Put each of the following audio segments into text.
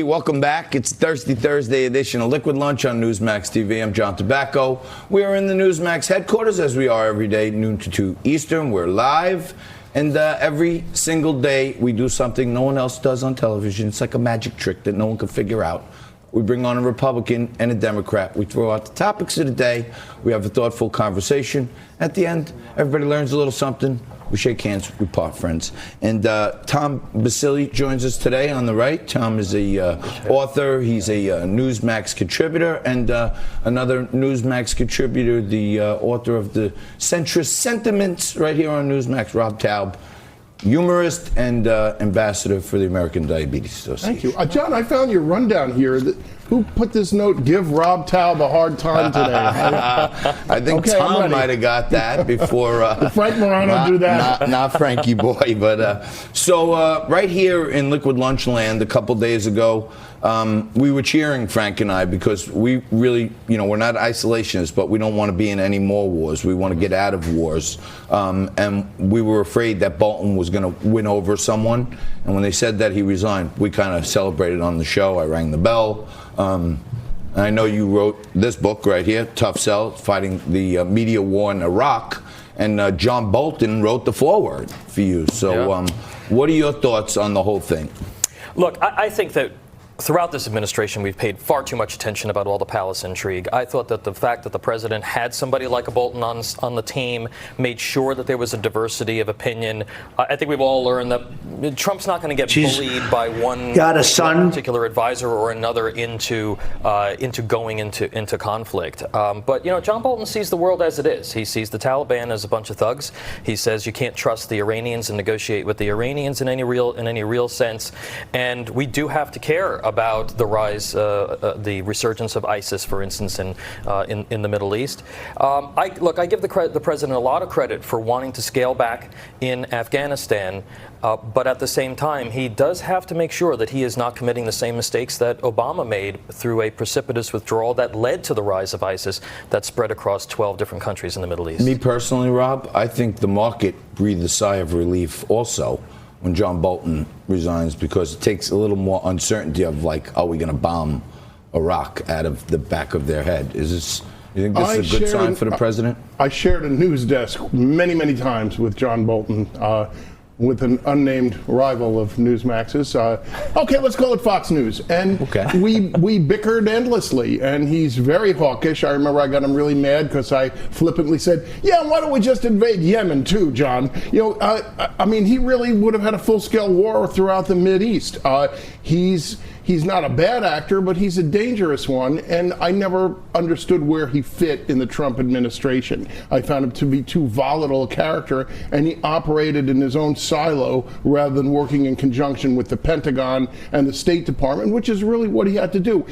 welcome back. It's Thirsty Thursday edition of Liquid Lunch on Newsmax TV. I'm John Tobacco. We are in the Newsmax headquarters, as we are every day, noon to 2 Eastern. We're live, and every single day we do something no one else does on television. It's like a magic trick that no one can figure out. We bring on a Republican and a Democrat. We throw out the topics of the day. We have a thoughtful conversation. At the end, everybody learns a little something. We shake hands, we part friends. And Tom Basile joins us today on the right. Tom is a author. He's a Newsmax contributor, and another Newsmax contributor, the author of the Centrist Sentiments right here on Newsmax, Rob Taub, humorist and ambassador for the American Diabetes Association. Thank you. John, I found your rundown here. Who put this note, give Rob Taub a hard time today? I think Tom might have got that before. Did Frank Morano do that? Not Frankie boy, but so right here in Liquid Lunch Land a couple days ago, we were cheering, Frank and I, because we really, we're not isolationists, but we don't want to be in any more wars. We want to get out of wars. And we were afraid that Bolton was going to win over someone. And when they said that he resigned, we kind of celebrated on the show. I rang the bell. I know you wrote this book right here, Tough Sell, Fighting the Media War in Iraq. And John Bolton wrote the foreword for you. So what are your thoughts on the whole thing? Look, I think that throughout this administration, we've paid far too much attention about all the palace intrigue. I thought that the fact that the president had somebody like a Bolton on the team, made sure that there was a diversity of opinion. I think we've all learned that Trump's not going to get bullied by one particular advisor or another into going into conflict. But John Bolton sees the world as it is. He sees the Taliban as a bunch of thugs. He says you can't trust the Iranians and negotiate with the Iranians in any real sense. And we do have to care about the rise, the resurgence of ISIS, for instance, in the Middle East. I give the president a lot of credit for wanting to scale back in Afghanistan, but at the same time, he does have to make sure that he is not committing the same mistakes that Obama made through a precipitous withdrawal that led to the rise of ISIS that spread across 12 different countries in the Middle East. Me personally, Rob, I think the market breathed a sigh of relief also when John Bolton resigns, because it takes a little more uncertainty of are we going to bomb Iraq out of the back of their head? You think this is a good sign for the president? I shared a news desk many, many times with John Bolton, with an unnamed rival of Newsmax's. Okay, let's call it Fox News. And we bickered endlessly, and he's very hawkish. I remember I got him really mad because I flippantly said, yeah, why don't we just invade Yemen too, John? I mean, he really would have had a full-scale war throughout the Mideast. He's not a bad actor, but he's a dangerous one, and I never understood where he fit in the Trump administration. I found him to be too volatile a character, and he operated in his own silo rather than working in conjunction with the Pentagon and the State Department, which is really what he had to do.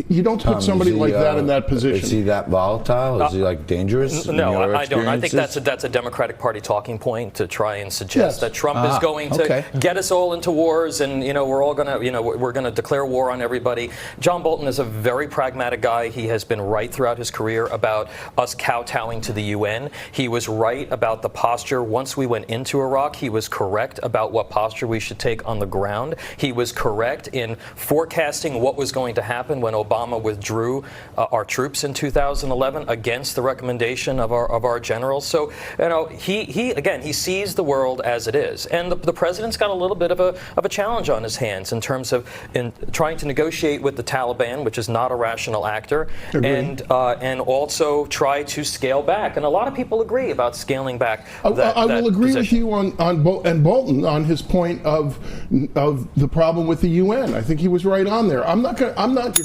You don't put somebody like that in that position. Is he that volatile? Is he dangerous? No, I don't. I think that's a Democratic Party talking point to try and suggest that Trump is going to get us all into wars, and we're all going to we're going to declare war on everybody. John Bolton is a very pragmatic guy. He has been right throughout his career about us kowtowing to the UN. He was right about the posture once we went into Iraq. He was correct about what posture we should take on the ground. He was correct in forecasting what was going to happen when Obama withdrew our troops in 2011 against the recommendation of our generals. So he sees the world as it is, and the president's got a little bit of a challenge on his hands in terms of trying to negotiate with the Taliban, which is not a rational actor, and also try to scale back. And a lot of people agree about scaling back. I will agree with you on Bolton on his point of the problem with the UN. I think he was right on there. I'm not your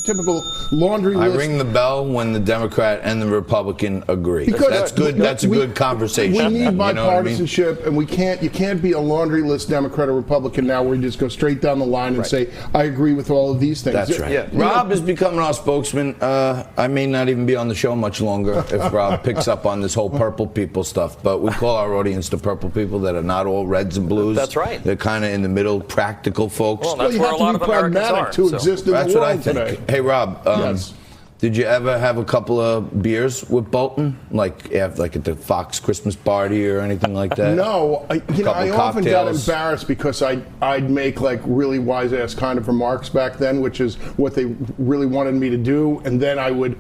typical laundry list. I ring the bell when the Democrat and the Republican agree. Because that's good. That's a good conversation. We need bipartisanship, and you can't be a laundry list Democrat or Republican now where you just go straight down the line and say, I agree with all of these things. That's right. Yeah. Rob is becoming our spokesman. I may not even be on the show much longer if Rob picks up on this whole purple people stuff, but we call our audience the purple people that are not all reds and blues. That's right. They're kind of in the middle, practical folks. Well, that's where a lot of Americans are. To exist in the world what I think. today. Hey, Rob, yes. Did you ever have a couple of beers with Bolton, like at the Fox Christmas party or anything like that? No, I often got cocktails. embarrassed because I'd make like really wise ass kind of remarks back then, which is what they really wanted me to do, and then I would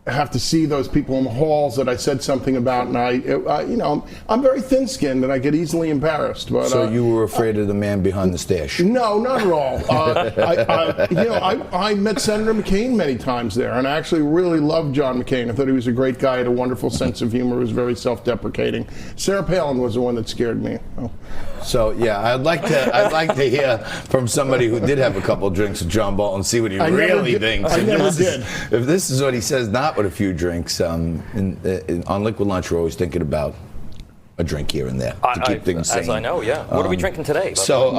have to see those people in the halls that I said something about, and I'm very thin-skinned and I get easily embarrassed. But So you were afraid of the man behind the stash? no, not at all. I met Senator McCain many times there, and I actually really loved John McCain. I thought he was a great guy, had a wonderful sense of humor, was very self-deprecating. Sarah Palin was the one that scared me. Oh. So yeah, I'd like to hear from somebody who did have a couple drinks with John Bolton, see what he really thinks. I never did. If this is what he says, not with a few drinks, on Liquid Lunch, we're always thinking about a drink here and there to keep things sane. As I know, yeah. What are we drinking today? So,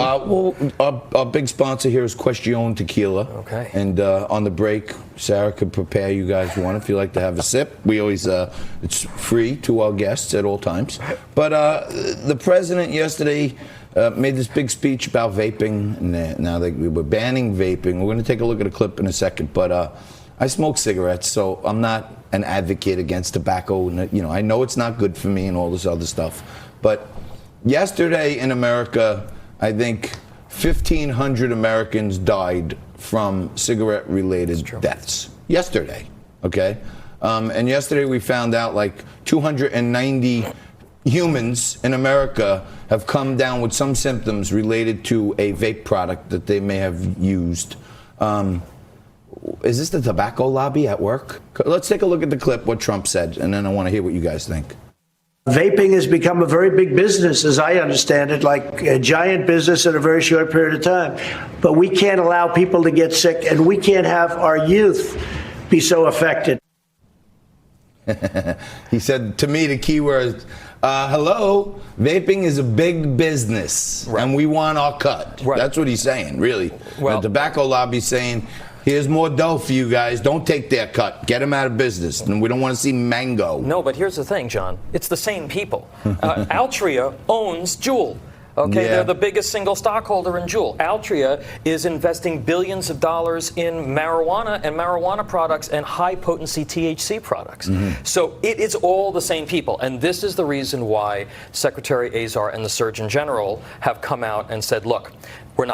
our big sponsor here is Question Tequila. Okay. And on the break, Sarah could prepare you guys one if you like to have a sip. We always, it's free to our guests at all times. But the president yesterday made this big speech about vaping. And now we were banning vaping. We're going to take a look at a clip in a second. But I smoke cigarettes, so I'm not an advocate against tobacco. I know it's not good for me and all this other stuff. But yesterday in America, I think 1,500 Americans died from cigarette-related deaths. Yesterday, okay? And yesterday we found out like 290 humans in America have come down with some symptoms related to a vape product that they may have used. Is this the tobacco lobby at work? Let's take a look at the clip, what Trump said, and then I want to hear what you guys think. Vaping has become a very big business, as I understand it, like a giant business in a very short period of time. But we can't allow people to get sick, and we can't have our youth be so affected. He said to me the key words, hello, vaping is a big business, and we want our cut. Right. That's what he's saying, really. Well, the tobacco lobby's saying, here's more dough for you guys. Don't take their cut. Get them out of business. And we don't want to see mango. No, but here's the thing, John. It's the same people. Altria owns Juul. Okay, Yeah. they're the biggest single stockholder in Juul. Altria is investing billions of dollars in marijuana and marijuana products and high-potency THC products. So it is all the same people. And this is the reason why Secretary Azar and the Surgeon General have come out and said, look, we're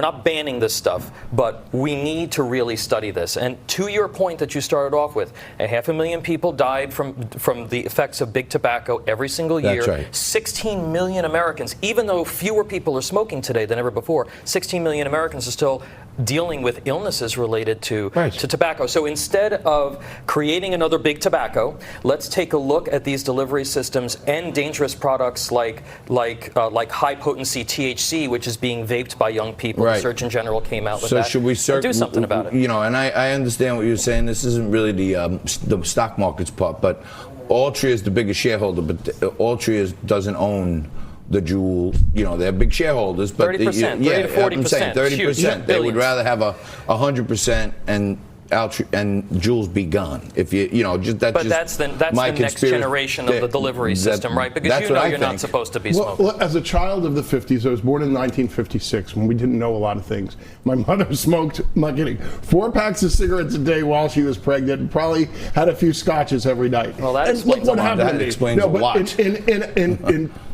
not banning this stuff, but we need to really study this. And to your point that you started off with, 500,000 people died from the effects of big tobacco every single year. That's right. 16 million Americans, even though fewer people are smoking today than ever before, 16 million Americans are still dealing with illnesses related to tobacco. So instead of creating another big tobacco, let's take a look at these delivery systems and dangerous products like high potency THC, which is being vaped by young people. Right. The Surgeon General came out with So that. should we do something about it? And I understand what you're saying. This isn't really the stock market's part, but Altria is the biggest shareholder, but Altria doesn't own the Juul, they're big shareholders, but 30%, 30 to 40%. I'm saying 30%. They would Billions. rather have 100% and Juul's be gone. If that's the my next generation of the delivery system, right? Because you're not supposed to be smoking. Well, as a child of the 50s, I was born in 1956 when we didn't know a lot of things. My mother smoked, I'm not kidding, 4 packs of cigarettes a day while she was pregnant and probably had a few scotches every night. Well, that and explains look what a lot. happened That to me. explains a lot.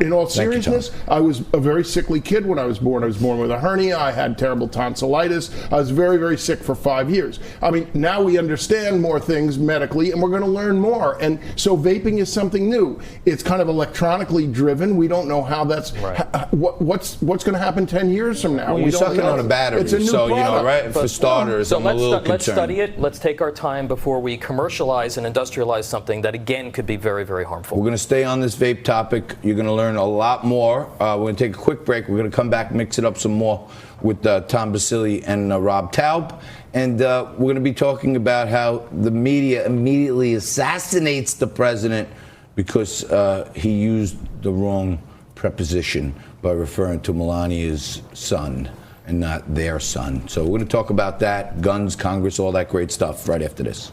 In all seriousness, I was a very sickly kid when I was born. I was born with a hernia. I had terrible tonsillitis. I was very, very sick for 5 years. I mean, now we understand more things medically, and we're going to learn more. And so vaping is something new. It's kind of electronically driven. We don't know how that's what's going to happen 10 years from now. Well, you're sucking on a battery, It's a new so product. right. For starters, So I'm a little concerned. let's study it. Let's take our time before we commercialize and industrialize something that again could be very, very harmful. We're going to stay on this vape topic. You're going to learn a lot more. We're going to take a quick break. We're going to come back, mix it up some more with Tom Basili and Rob Taub. And we're going to be talking about how the media immediately assassinates the president because he used the wrong preposition by referring to Melania's son and not their son. So we're going to talk about that, guns, Congress, all that great stuff right after this.